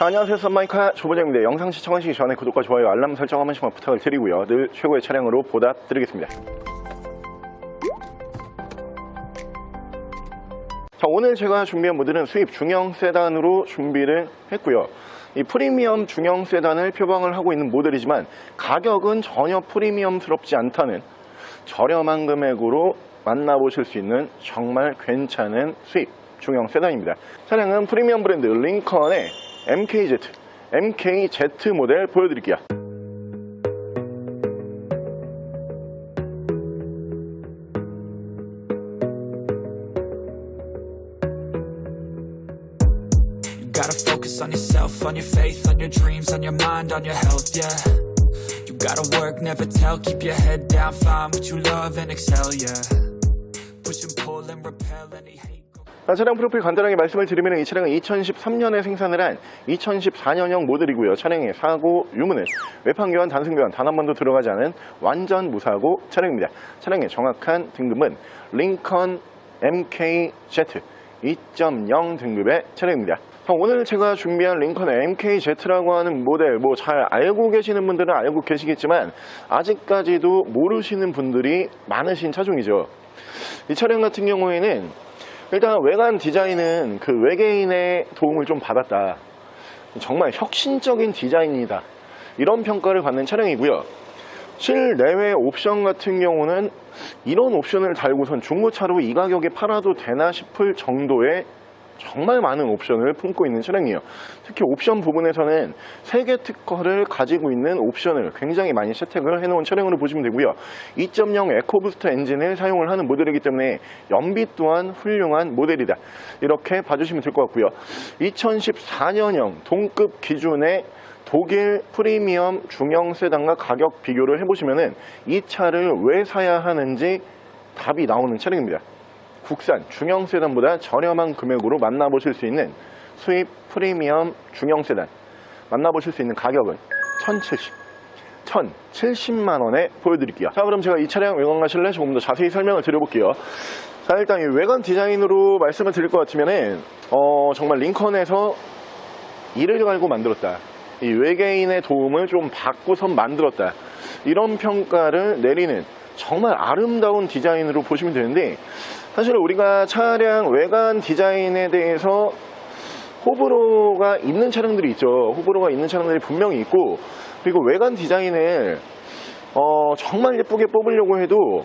안녕하세요, 썬마이카 조보정입니다. 영상 시청하시기 전에 구독과 좋아요, 알람 설정 한 번씩만 부탁을 드리고요. 늘 최고의 차량으로 보답드리겠습니다. 자, 오늘 제가 준비한 모델은 수입 중형 세단으로 준비를 했고요. 이 프리미엄 중형 세단을 표방을 하고 있는 모델이지만 가격은 전혀 프리미엄스럽지 않다는 저렴한 금액으로 만나보실 수 있는 정말 괜찮은 수입 중형 세단입니다. 차량은 프리미엄 브랜드 링컨의 MKZ 모델 보여드릴게요. Gotta focus on yourself, on your faith, on your dreams, on your mind, on your health, yeah. You gotta work, never tell, keep your head down, find what you love and excel, yeah. Push and pull and repel any hate. 차량 프로필 간단하게 말씀을 드리면 이 차량은 2013년에 생산을 한 2014년형 모델이고요. 차량의 사고 유무는 외판 교환, 단순 교환 단 한 번도 들어가지 않은 완전 무사고 차량입니다. 차량의 정확한 등급은 링컨 MKZ 2.0 등급의 차량입니다. 오늘 제가 준비한 링컨의 MKZ라고 하는 모델, 잘 알고 계시는 분들은 알고 계시겠지만 아직까지도 모르시는 분들이 많으신 차종이죠. 이 차량 같은 경우에는 일단 외관 디자인은 그 외계인의 도움을 좀 받았다, 정말 혁신적인 디자인이다, 이런 평가를 받는 차량이고요. 실내외 옵션 같은 경우는 이런 옵션을 달고선 중고차로 이 가격에 팔아도 되나 싶을 정도의 정말 많은 옵션을 품고 있는 차량이에요. 특히 옵션 부분에서는 3개 특허를 가지고 있는 옵션을 굉장히 많이 채택을 해놓은 차량으로 보시면 되고요. 2.0 에코부스터 엔진을 사용을 하는 모델이기 때문에 연비 또한 훌륭한 모델이다, 이렇게 봐주시면 될 것 같고요. 2014년형 동급 기준의 독일 프리미엄 중형 세단과 가격 비교를 해보시면 이 차를 왜 사야 하는지 답이 나오는 차량입니다. 국산 중형 세단보다 저렴한 금액으로 만나보실 수 있는 수입 프리미엄 중형 세단, 만나보실 수 있는 가격은 1070만원에 보여드릴게요. 자, 그럼 제가 이 차량 외관과 실내 조금 더 자세히 설명을 드려볼게요. 자, 일단 이 외관 디자인으로 말씀을 드릴 것 같으면은 정말 링컨에서 이를 갈고 만들었다, 이 외계인의 도움을 좀 받고선 만들었다, 이런 평가를 내리는 정말 아름다운 디자인으로 보시면 되는데, 사실 우리가 차량 외관 디자인에 대해서 호불호가 있는 차량들이 있죠. 호불호가 있는 차량들이 분명히 있고, 그리고 외관 디자인을 정말 예쁘게 뽑으려고 해도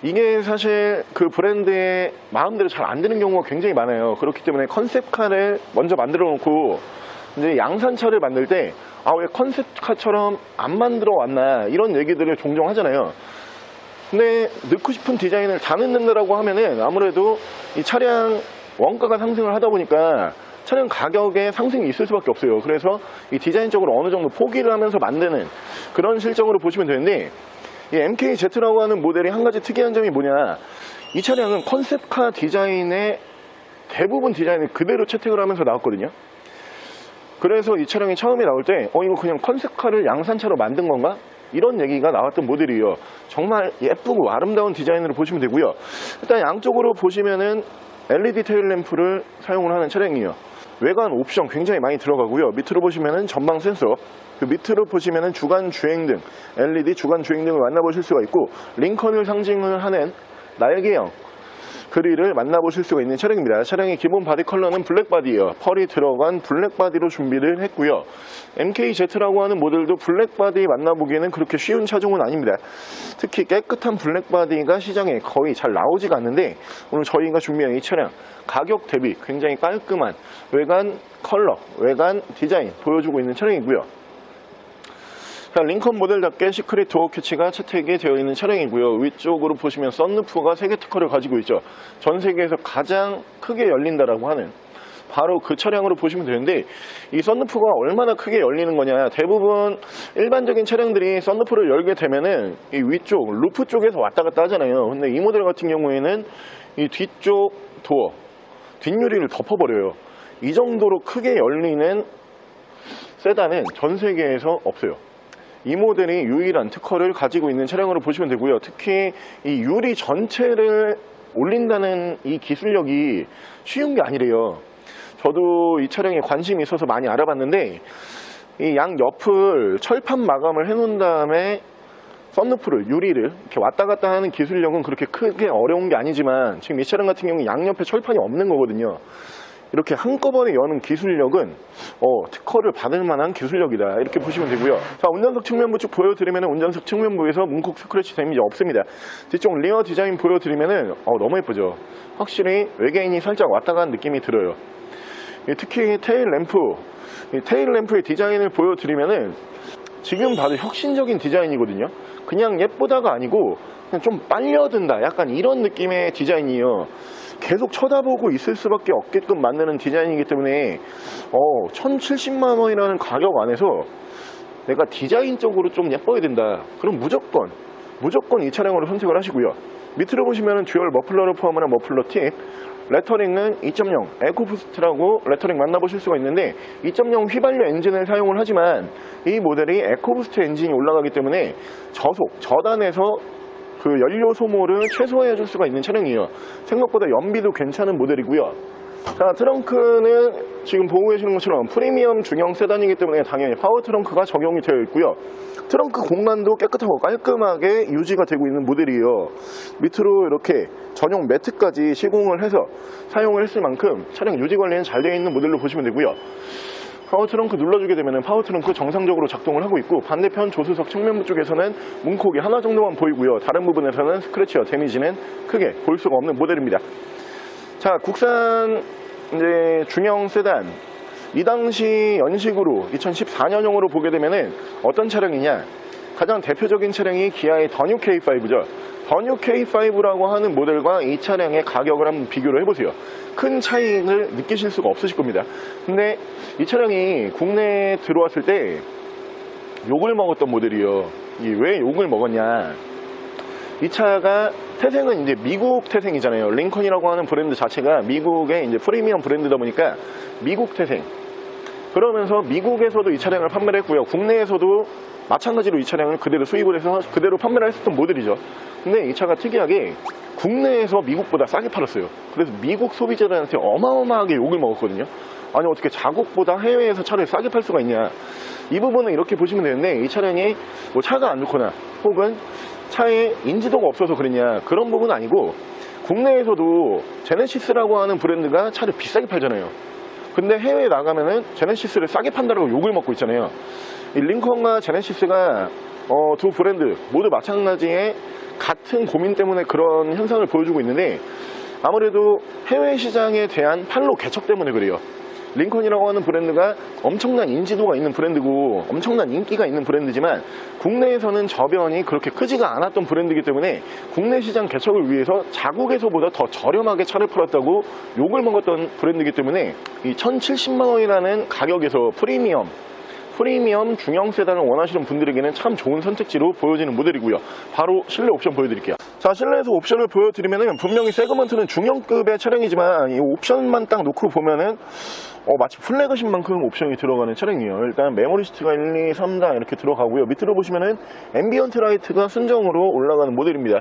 이게 사실 그 브랜드의 마음대로 잘 안 되는 경우가 굉장히 많아요. 그렇기 때문에 컨셉카를 먼저 만들어 놓고 이제 양산차를 만들 때 왜 컨셉카처럼 안 만들어 왔나, 이런 얘기들을 종종 하잖아요. 근데 넣고 싶은 디자인을 다 넣는다라고 하면은 아무래도 이 차량 원가가 상승을 하다 보니까 차량 가격에 상승이 있을 수밖에 없어요. 그래서 이 디자인적으로 어느 정도 포기를 하면서 만드는 그런 실정으로 보시면 되는데, 이 MKZ라고 하는 모델이 한 가지 특이한 점이 뭐냐, 이 차량은 컨셉카 디자인의 대부분 디자인을 그대로 채택을 하면서 나왔거든요. 그래서 이 차량이 처음에 나올 때 이거 그냥 컨셉카를 양산차로 만든 건가? 이런 얘기가 나왔던 모델이에요. 정말 예쁘고 아름다운 디자인으로 보시면 되고요. 일단 양쪽으로 보시면은 LED 테일램프를 사용을 하는 차량이에요. 외관 옵션 굉장히 많이 들어가고요. 밑으로 보시면은 전방 센서, 그 밑으로 보시면은 주간 주행등, LED 주간 주행등을 만나보실 수가 있고, 링컨을 상징을 하는 날개형 그릴을 만나보실 수가 있는 차량입니다. 차량의 기본 바디 컬러는 블랙 바디예요. 펄이 들어간 블랙 바디로 준비를 했고요. MKZ라고 하는 모델도 블랙 바디 만나보기에는 그렇게 쉬운 차종은 아닙니다. 특히 깨끗한 블랙 바디가 시장에 거의 잘 나오지가 않는데, 오늘 저희가 준비한 이 차량 가격 대비 굉장히 깔끔한 외관 컬러, 외관 디자인 보여주고 있는 차량이고요. 자, 링컨 모델답게 시크릿 도어 캐치가 채택이 되어 있는 차량이고요. 위쪽으로 보시면 썬루프가 3개 특허를 가지고 있죠. 전 세계에서 가장 크게 열린다라고 하는 바로 그 차량으로 보시면 되는데, 이 썬루프가 얼마나 크게 열리는 거냐, 대부분 일반적인 차량들이 썬루프를 열게 되면은 이 위쪽 루프 쪽에서 왔다 갔다 하잖아요. 근데 이 모델 같은 경우에는 이 뒤쪽 도어, 뒷유리를 덮어버려요. 이 정도로 크게 열리는 세단은 전 세계에서 없어요. 이 모델이 유일한 특허를 가지고 있는 차량으로 보시면 되고요. 특히 이 유리 전체를 올린다는 이 기술력이 쉬운 게 아니래요. 저도 이 차량에 관심이 있어서 많이 알아봤는데 이 양 옆을 철판 마감을 해놓은 다음에 썬루프를, 유리를 이렇게 왔다 갔다 하는 기술력은 그렇게 크게 어려운 게 아니지만 지금 이 차량 같은 경우는 양옆에 철판이 없는 거거든요. 이렇게 한꺼번에 여는 기술력은 특허를 받을 만한 기술력이다, 이렇게 보시면 되고요. 자, 운전석 측면부 쭉 보여드리면 운전석 측면부에서 문콕 스크래치 데미지 없습니다. 뒤쪽 리어 디자인 보여드리면 너무 예쁘죠. 확실히 외계인이 살짝 왔다 간 느낌이 들어요. 특히 테일 램프의 디자인을 보여드리면은 지금 봐도 혁신적인 디자인이거든요. 그냥 예쁘다가 아니고 그냥 좀 빨려든다, 약간 이런 느낌의 디자인이에요. 계속 쳐다보고 있을 수밖에 없게끔 만드는 디자인이기 때문에 1070만 원이라는 가격 안에서 내가 디자인적으로 좀 예뻐야 된다, 그럼 무조건 이 차량으로 선택을 하시고요. 밑으로 보시면은 듀얼 머플러를 포함한 머플러 팁, 레터링은 2.0 에코부스트라고 레터링 만나보실 수가 있는데 2.0 휘발유 엔진을 사용을 하지만 이 모델이 에코부스트 엔진이 올라가기 때문에 저단에서 그 연료 소모를 최소화해 줄 수가 있는 차량이에요. 생각보다 연비도 괜찮은 모델이고요. 자, 트렁크는 지금 보고 계시는 것처럼 프리미엄 중형 세단이기 때문에 당연히 파워 트렁크가 적용이 되어 있고요. 트렁크 공간도 깨끗하고 깔끔하게 유지가 되고 있는 모델이에요. 밑으로 이렇게 전용 매트까지 시공을 해서 사용을 했을 만큼 차량 유지 관리는 잘 되어 있는 모델로 보시면 되고요. 파워 트렁크 눌러주게 되면 파워 트렁크 정상적으로 작동을 하고 있고, 반대편 조수석 측면부 쪽에서는 문콕이 하나 정도만 보이고요. 다른 부분에서는 스크래치와 데미지는 크게 볼 수가 없는 모델입니다. 자, 국산 이제 중형 세단, 이 당시 연식으로 2014년형으로 보게 되면은 어떤 차량이냐, 가장 대표적인 차량이 기아의 더 뉴 K5죠. 더 뉴 K5라고 하는 모델과 이 차량의 가격을 한번 비교를 해보세요. 큰 차이를 느끼실 수가 없으실 겁니다. 근데 이 차량이 국내에 들어왔을 때 욕을 먹었던 모델이에요. 왜 욕을 먹었냐, 이 차가 태생은 이제 미국 태생이잖아요. 링컨이라고 하는 브랜드 자체가 미국의 이제 프리미엄 브랜드다 보니까 미국 태생. 그러면서 미국에서도 이 차량을 판매를 했고요. 국내에서도 마찬가지로 이 차량을 그대로 수입을 해서 그대로 판매를 했었던 모델이죠. 근데 이 차가 특이하게 국내에서 미국보다 싸게 팔았어요. 그래서 미국 소비자들한테 어마어마하게 욕을 먹었거든요. 아니, 어떻게 자국보다 해외에서 차를 싸게 팔 수가 있냐. 이 부분은 이렇게 보시면 되는데, 이 차량이 뭐 차가 안 좋거나 혹은 차에 인지도가 없어서 그랬냐, 그런 부분은 아니고, 국내에서도 제네시스라고 하는 브랜드가 차를 비싸게 팔잖아요. 근데 해외에 나가면은 제네시스를 싸게 판다라고 욕을 먹고 있잖아요. 이 링컨과 제네시스가 두 브랜드 모두 마찬가지의 같은 고민 때문에 그런 현상을 보여주고 있는데, 아무래도 해외 시장에 대한 판로 개척 때문에 그래요. 링컨이라고 하는 브랜드가 엄청난 인지도가 있는 브랜드고 엄청난 인기가 있는 브랜드지만 국내에서는 저변이 그렇게 크지가 않았던 브랜드이기 때문에 국내 시장 개척을 위해서 자국에서보다 더 저렴하게 차를 팔았다고 욕을 먹었던 브랜드이기 때문에 이 1070만 원이라는 가격에서 프리미엄 중형 세단을 원하시는 분들에게는 참 좋은 선택지로 보여지는 모델이고요. 바로 실내 옵션 보여드릴게요. 자, 실내에서 옵션을 보여드리면은 분명히 세그먼트는 중형급의 차량이지만 이 옵션만 딱 놓고 보면은 마치 플래그십 만큼 옵션이 들어가는 차량이에요. 일단 메모리 시트가 1, 2, 3단 이렇게 들어가고요. 밑으로 보시면은 앰비언트 라이트가 순정으로 올라가는 모델입니다.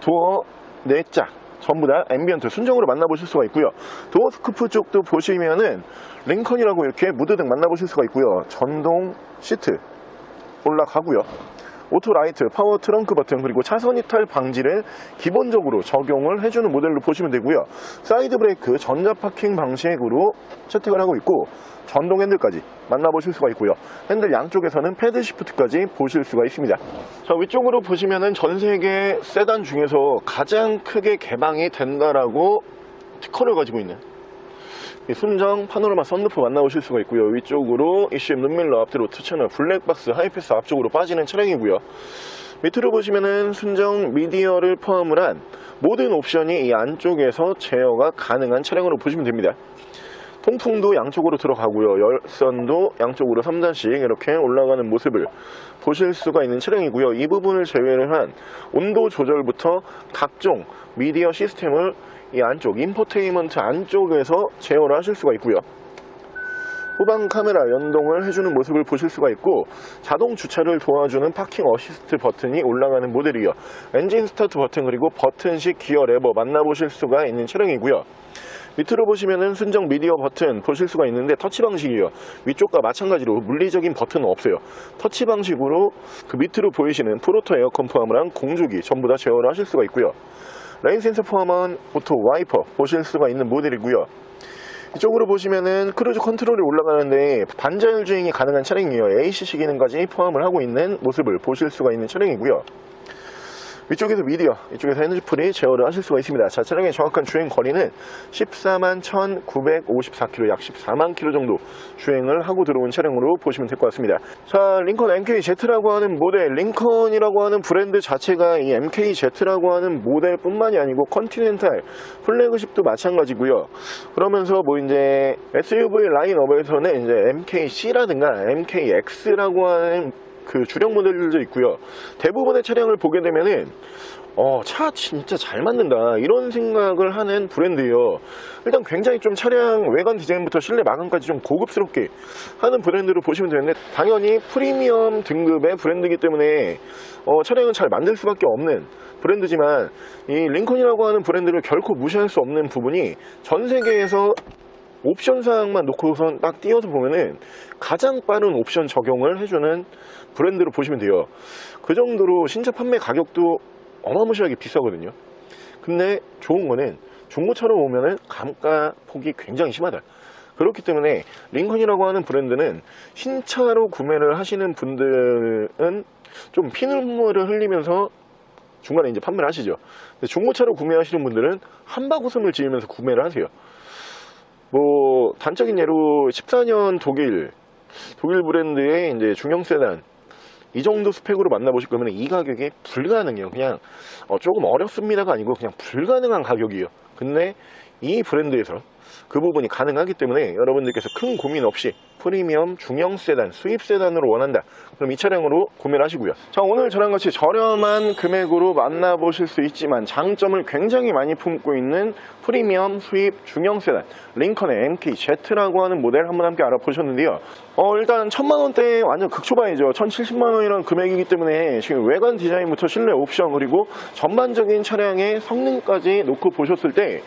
도어 4짝 전부 다 앰비언트 순정으로 만나보실 수가 있고요. 도어 스쿠프 쪽도 보시면은 링컨이라고 이렇게 무드등 만나보실 수가 있고요. 전동 시트 올라가고요. 오토 라이트, 파워 트렁크 버튼, 그리고 차선 이탈 방지를 기본적으로 적용을 해주는 모델로 보시면 되고요. 사이드 브레이크 전자 파킹 방식으로 채택을 하고 있고, 전동 핸들까지 만나보실 수가 있고요. 핸들 양쪽에서는 패드 시프트까지 보실 수가 있습니다. 자, 위쪽으로 보시면은 전 세계 세단 중에서 가장 크게 개방이 된다라고 특허를 가지고 있는 순정 파노라마 썬루프 만나보실 수가 있고요. 위쪽으로 ECM 룸밀러, 앞뒤로 2채널, 블랙박스, 하이패스 앞쪽으로 빠지는 차량이고요. 밑으로 보시면은 순정 미디어를 포함을 한 모든 옵션이 이 안쪽에서 제어가 가능한 차량으로 보시면 됩니다. 통풍도 양쪽으로 들어가고요. 열선도 양쪽으로 3단씩 이렇게 올라가는 모습을 보실 수가 있는 차량이고요. 이 부분을 제외를 한 온도 조절부터 각종 미디어 시스템을 이 안쪽 인포테인먼트 안쪽에서 제어를 하실 수가 있고요. 후방 카메라 연동을 해주는 모습을 보실 수가 있고, 자동 주차를 도와주는 파킹 어시스트 버튼이 올라가는 모델이요. 엔진 스타트 버튼, 그리고 버튼식 기어 레버 만나보실 수가 있는 차량이고요. 밑으로 보시면은 순정 미디어 버튼 보실 수가 있는데 터치 방식이에요. 위쪽과 마찬가지로 물리적인 버튼은 없어요. 터치 방식으로 그 밑으로 보이시는 프로토 에어컨 포함한 공조기 전부 다 제어를 하실 수가 있고요. 레인 센서 포함한 오토 와이퍼 보실 수가 있는 모델이고요. 이쪽으로 보시면은 크루즈 컨트롤이 올라가는데 반자율 주행이 가능한 차량이에요. ACC 기능까지 포함을 하고 있는 모습을 보실 수가 있는 차량이고요. 위쪽에서 미디어, 이쪽에서 핸즈프리 제어를 하실 수가 있습니다. 자, 차량의 정확한 주행 거리는 14만 1954km, 약 14만 km 정도 주행을 하고 들어온 차량으로 보시면 될 것 같습니다. 자, 링컨 MKZ라고 하는 모델, 링컨이라고 하는 브랜드 자체가 이 MKZ라고 하는 모델뿐만이 아니고 컨티넨탈, 플래그십도 마찬가지고요. 그러면서 뭐 이제 SUV 라인업에서는 이제 MKC라든가 MKX라고 하는 그 주력 모델들도 있고요. 대부분의 차량을 보게 되면은 차 진짜 잘 만든다 이런 생각을 하는 브랜드예요. 일단 굉장히 좀 차량 외관 디자인부터 실내 마감까지 좀 고급스럽게 하는 브랜드로 보시면 되는데, 당연히 프리미엄 등급의 브랜드이기 때문에 차량은 잘 만들 수밖에 없는 브랜드지만, 이 링컨이라고 하는 브랜드를 결코 무시할 수 없는 부분이 전 세계에서 옵션 사항만 놓고선 딱 띄어서 보면은 가장 빠른 옵션 적용을 해주는 브랜드로 보시면 돼요. 그 정도로 신차 판매 가격도 어마무시하게 비싸거든요. 근데 좋은 거는 중고차로 오면은 감가 폭이 굉장히 심하다. 그렇기 때문에 링컨이라고 하는 브랜드는 신차로 구매를 하시는 분들은 좀 피눈물을 흘리면서 중간에 이제 판매를 하시죠. 근데 중고차로 구매하시는 분들은 한박 웃음을 지으면서 구매를 하세요. 뭐 단적인 예로 14년 독일 브랜드의 이제 중형 세단, 이 정도 스펙으로 만나보실 거면 이 가격에 불가능해요. 그냥 조금 어렵습니다가 아니고 그냥 불가능한 가격이에요. 근데 이 브랜드에서 그 부분이 가능하기 때문에 여러분들께서 큰 고민 없이 프리미엄 중형 세단, 수입 세단으로 원한다, 그럼 이 차량으로 구매를 하시고요. 자, 오늘 저랑 같이 저렴한 금액으로 만나보실 수 있지만 장점을 굉장히 많이 품고 있는 프리미엄 수입 중형 세단 링컨의 MKZ라고 하는 모델 한번 함께 알아보셨는데요. 일단 1000만원대 완전 극초반이죠. 1070만원이라는 금액이기 때문에 지금 외관 디자인부터 실내 옵션 그리고 전반적인 차량의 성능까지 놓고 보셨을 때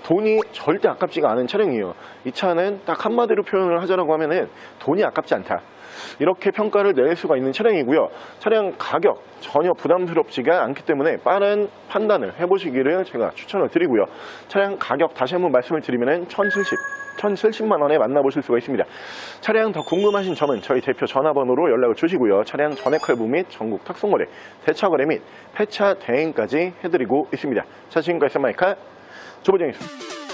돈이 절대 아깝지가 않은 차량이에요. 이 차는 딱 한마디로 표현을 하자라고 하면은 돈이 아깝지 않다, 이렇게 평가를 낼 수가 있는 차량이고요. 차량 가격 전혀 부담스럽지가 않기 때문에 빠른 판단을 해보시기를 제가 추천을 드리고요. 차량 가격 다시 한번 말씀을 드리면 1070만원에 만나보실 수가 있습니다. 차량 더 궁금하신 점은 저희 대표 전화번호로 연락을 주시고요. 차량 전액 할부 및 전국 탁송거래, 대차 거래 및 폐차 대행까지 해드리고 있습니다. 자, 지금까지 썬마이카 조보정이었습니다.